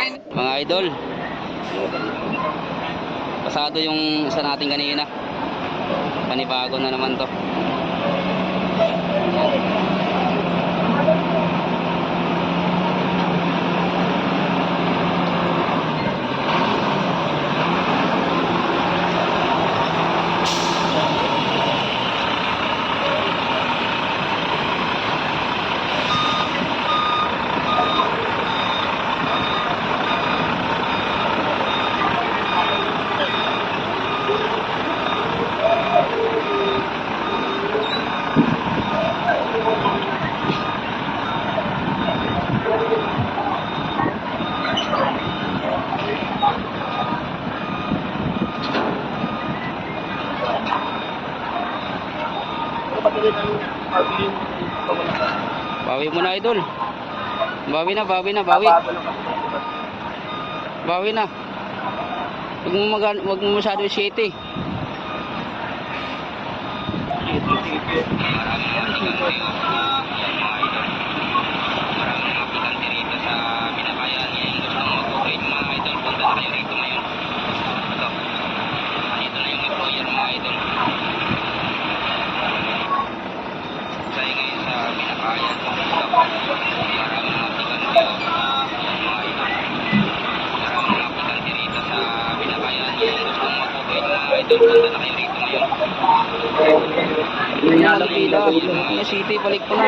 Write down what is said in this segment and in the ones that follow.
Mga idol, pasado yung isa natin kanina. Panibago na naman to. Bawi mo na idol. Bawi na. Bawi na. Wag mo masyado shitty. Yung city, balik ko na.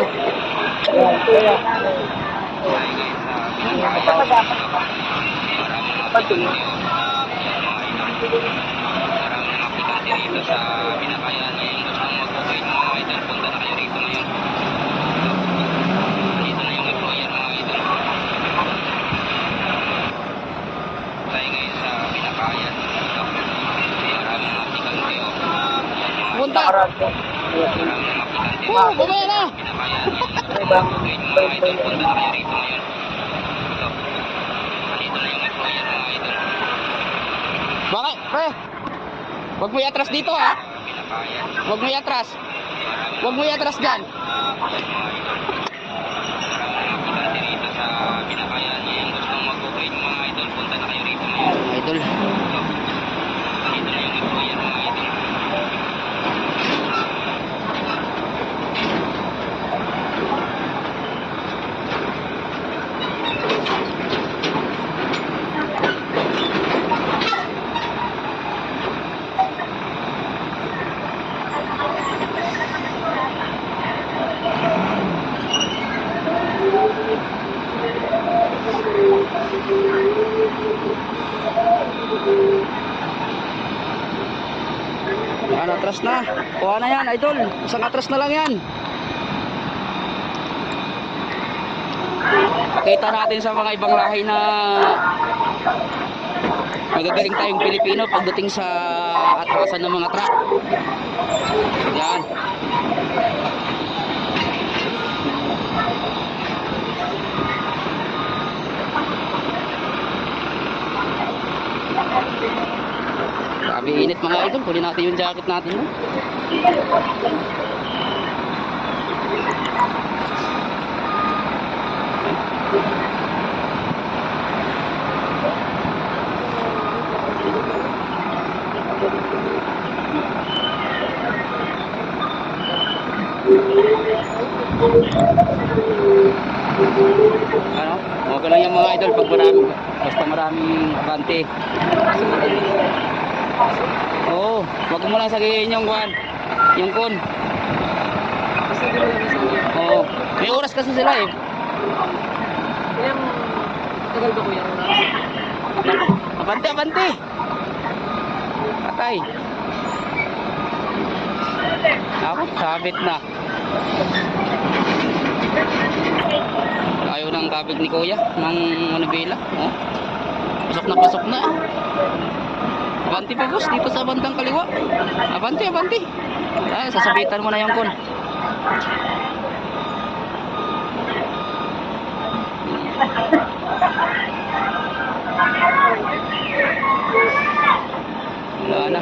Punta! Oh, bumaya na! Bakit? Pre! Huwag mo i-atras dito ha! Huwag mo i-atras! Huwag mo i-atras dyan! Idol! Yan, atras na. Kuha na yan, idol. Isang atras na lang yan. Pakita natin sa mga ibang lahi na magagaling tayong Pilipino pagdating sa atrasan ng mga truck. Yan. Grabe init mga idol, kunin natin yung jacket natin. Ano? Okay lang yung mga idol pag marami, basta maraming abante. Oo, wag mo lang sagihin yung kwan, yung kun. Oo, may oras kasi sila eh. Yung tagal ba kuya oras? Abante. Patay. Ako, sabit na. Ayaw ng kabig ni kuya, ng manubela. Oh. Pasok na. Abante pa boss, dito sa bandang kaliwa. Abante. Ay, sasabitan mo na yung kun. Wala na.